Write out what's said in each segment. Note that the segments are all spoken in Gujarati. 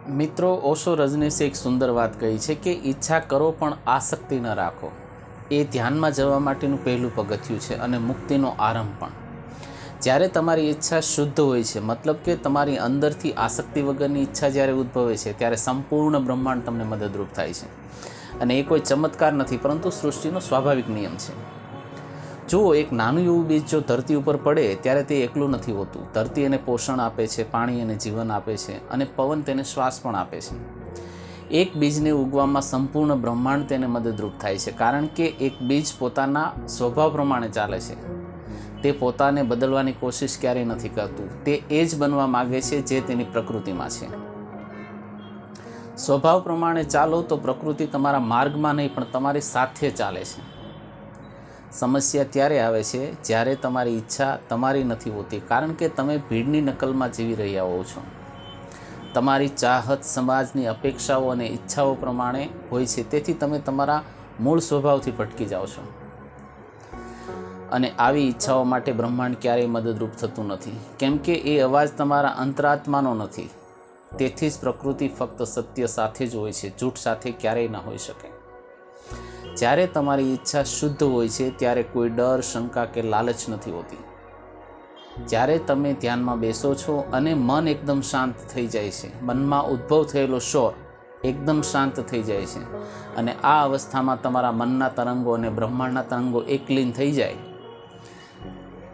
મિત્રો, ઓશો રજનીશે એક સુંદર વાત કહી છે કે ઈચ્છા કરો પણ આસક્તિ ન રાખો. એ ધ્યાનમાં જવા માટેનું પહેલું પગથિયું છે અને મુક્તિનો આરંભ પણ. જ્યારે તમારી ઈચ્છા શુદ્ધ હોય છે, મતલબ કે તમારી અંદરથી આસક્તિ વગરની ઈચ્છા જ્યારે ઉદ્ભવે છે, ત્યારે સંપૂર્ણ બ્રહ્માંડ તમને મદદરૂપ થાય છે. અને એ કોઈ ચમત્કાર નથી, પરંતુ સૃષ્ટિનો સ્વાભાવિક નિયમ છે. જુઓ, એક નાનું એવું બીજ જો ધરતી ઉપર પડે ત્યારે તે એકલું નથી હોતું. ધરતી એને પોષણ આપે છે, પાણી એને જીવન આપે છે અને પવન તેને શ્વાસ પણ આપે છે. એક બીજને ઉગવામાં સંપૂર્ણ બ્રહ્માંડ તેને મદદરૂપ થાય છે, કારણ કે એક બીજ પોતાના સ્વભાવ પ્રમાણે ચાલે છે. તે પોતાને બદલવાની કોશિશ ક્યારેય નથી કરતું. તે એ જ બનવા માગે છે જે તેની પ્રકૃતિમાં છે. સ્વભાવ પ્રમાણે ચાલો તો પ્રકૃતિ તમારા માર્ગમાં નહીં પણ તમારી સાથે ચાલે છે. સમસ્યા ત્યારે આવે છે જ્યારે તમારી ઈચ્છા તમારી નથી હોતી, કારણ કે તમે ભીડની નકલમાં જીવી રહ્યા હો છો. તમારી ચાહત સમાજની અપેક્ષાઓ અને ઈચ્છાઓ પ્રમાણે હોય છે, તેથી તમે તમારા મૂળ સ્વભાવથી ભટકી જાઓ છો. અને આવી ઈચ્છાઓ માટે બ્રહ્માંડ ક્યારેય મદદરૂપ થતું નથી, કેમ કે એ અવાજ તમારા અંતરાત્માનો નથી. તેથી જ પ્રકૃતિ ફક્ત સત્ય સાથે જ હોય છે, જૂઠ સાથે ક્યારેય ન હોઈ શકે. જ્યારે તમારી ઈચ્છા શુદ્ધ હોય છે ત્યારે કોઈ ડર, શંકા કે લાલચ નથી હોતી. જ્યારે તમે ધ્યાનમાં બેસો છો અને મન એકદમ શાંત થઈ જાય છે, મનમાં ઉદ્ભવ થયેલો શોર એકદમ શાંત થઈ જાય છે, અને આ અવસ્થામાં તમારા મનના તરંગો અને બ્રહ્માંડના તરંગો એકલીન થઈ જાય.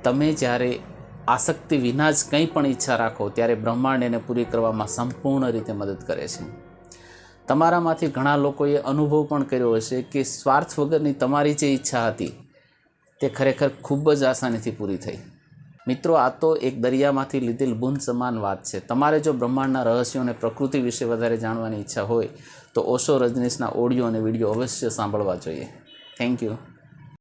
તમે જ્યારે આસક્તિ વિના જ કંઈ પણ ઈચ્છા રાખો ત્યારે બ્રહ્માંડ એને પૂરી કરવામાં સંપૂર્ણ રીતે મદદ કરે છે. તમારામાંથી ઘણા લોકોએ અનુભવ પણ કર્યો હશે કે સ્વાર્થ વગરની તમારી જે ઈચ્છા હતી તે ખરેખર ખૂબ જ આસાનીથી પૂરી થઈ. મિત્રો, આ તો એક દરિયામાંથી લીધેલ બૂંદ સમાન વાત છે. તમારે જો બ્રહ્માંડના રહસ્યો અને પ્રકૃતિ વિશે વધારે જાણવાની ઈચ્છા હોય તો ઓશો રજનીશના ઓડિયો અને વિડીયો અવશ્ય સાંભળવા જોઈએ. Thank you.